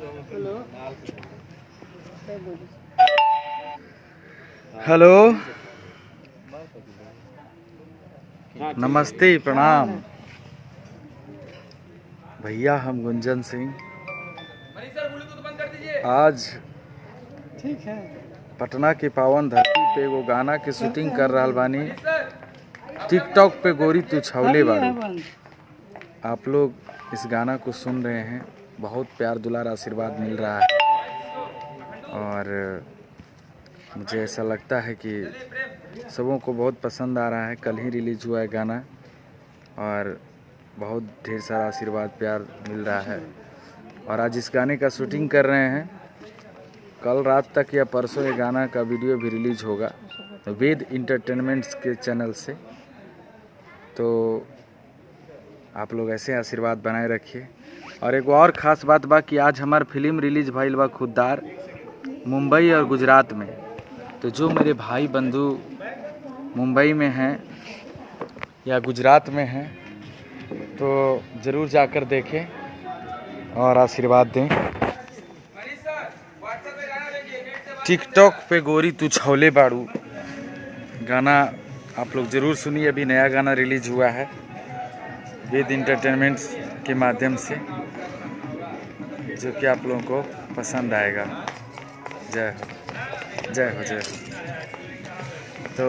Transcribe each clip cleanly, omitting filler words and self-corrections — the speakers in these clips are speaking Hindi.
हेलो, नमस्ते, प्रणाम भैया। हम गुंजन सिंह आज ठीक है पटना की पावन धरती पे वो गाना की शूटिंग कर रहा बानी। टिकटॉक पे गोरी तू छवले बारू। आप लोग इस गाना को सुन रहे हैं, बहुत प्यार दुलार आशीर्वाद मिल रहा है और मुझे ऐसा लगता है कि सबों को बहुत पसंद आ रहा है। कल ही रिलीज़ हुआ है गाना और बहुत ढेर सारा आशीर्वाद प्यार मिल रहा है और आज इस गाने का शूटिंग कर रहे हैं। कल रात तक या परसों ये गाना का वीडियो भी रिलीज़ होगा वेद इंटरटेनमेंट्स के चैनल से। तो आप लोग ऐसे आशीर्वाद बनाए रखिए। और एक और ख़ास बात बा कि आज हमार फिल्म रिलीज़ भइल बा खुददार मुंबई और गुजरात में। तो जो मेरे भाई बंधु मुंबई में हैं या गुजरात में हैं तो ज़रूर जाकर देखें और आशीर्वाद दें। टिकटॉक पे गोरी तू छवले बाड़ू गाना आप लोग ज़रूर सुनिए। अभी नया गाना रिलीज़ हुआ है वेद इंटरटेनमेंट्स के माध्यम से, जो कि आप लोगों को पसंद आएगा। जय हो, जय हो, जय हो। तो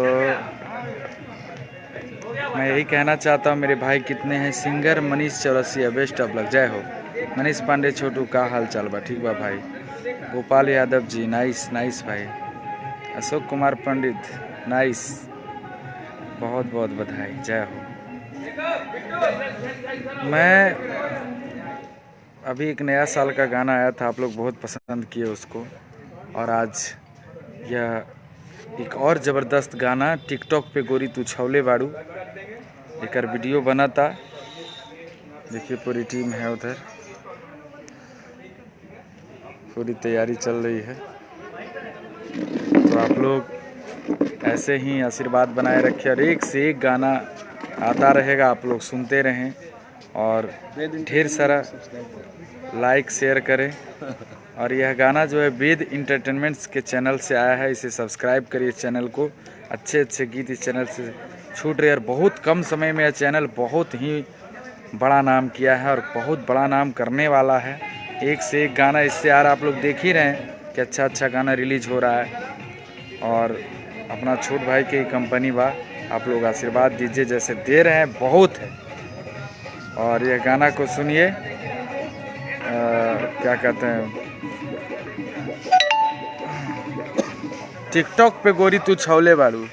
मैं यही कहना चाहता हूँ, मेरे भाई कितने हैं singer Manish Chaurasia, best of luck. जय हो। मनीष पांडे छोटू का हाल चाल बा? ठीक बा भाई। गोपाल यादव जी नाइस नाइस भाई। अशोक कुमार पंडित नाइस, बहुत बहुत बधाई। जय हो। मैं अभी एक नया साल का गाना आया था, आप लोग बहुत पसंद किए उसको और आज यह एक और ज़बरदस्त गाना टिकटॉक पे गोरी तू छवले बाड़ू एक वीडियो बना था। देखिए पूरी टीम है उधर, पूरी तैयारी चल रही है। तो आप लोग ऐसे ही आशीर्वाद बनाए रखें और एक से एक गाना आता रहेगा, आप लोग सुनते रहें और ढेर सारा लाइक शेयर करें। और यह गाना जो है वेद इंटरटेनमेंट्स के चैनल से आया है, इसे सब्सक्राइब करिए चैनल को। अच्छे अच्छे गीत इस चैनल से छूट रहे और बहुत कम समय में यह चैनल बहुत ही बड़ा नाम किया है और बहुत बड़ा नाम करने वाला है। एक से एक गाना इससे आ रहा, आप लोग देख ही रहे हैं कि अच्छा अच्छा गाना रिलीज हो रहा है और अपना छोट भाई की कंपनी बा। आप लोग आशीर्वाद दीजिए, जैसे दे रहे हैं बहुत है। और यह गाना को सुनिए, क्या कहते हैं, टिकटॉक पे गोरी तू छवले बाड़ू।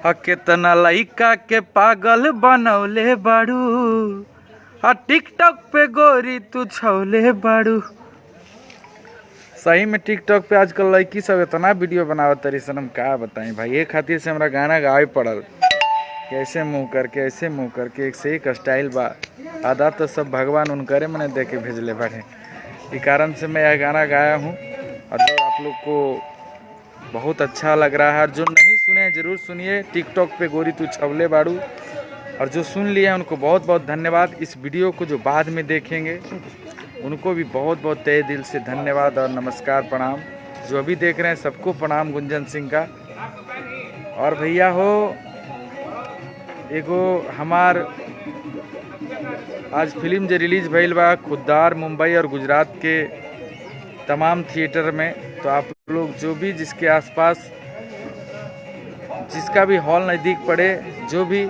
केतना लइका के पागल बनौले बाड़ू, टिकटॉक पे गोरी तू छवले बाड़ू। सही में टिकटॉक पे आजकल लड़की सब इतना वीडियो बनावत तरी सन, हम का बताएं भाई। ये खातिर से हमरा गाना गावे पड़ल, कैसे मुँह करके ऐसे मुँह करके, एक से एक स्टाइल बा। आधा तो सब भगवान उनकरे मैंने दे के भेजले बाड़े। इस कारण से मैं यह गाना गाया हूँ और जो आप लोग को बहुत अच्छा लग रहा है। और जो नहीं सुने हैं ज़रूर सुनिए, टिकटॉक पे गोरी तू छवले बाड़ू। और जो सुन लिए हैं उनको बहुत बहुत धन्यवाद। इस वीडियो को जो बाद में देखेंगे उनको भी बहुत बहुत तहे दिल से धन्यवाद और नमस्कार प्रणाम। जो अभी देख रहे हैं सबको प्रणाम गुंजन सिंह का। और भैया हो एगो हमार आज फिल्म जो रिलीज भइल बा खुददार मुंबई और गुजरात के तमाम थिएटर में। तो आप लोग जो भी जिसके आसपास जिसका भी हॉल नज़दीक पड़े, जो भी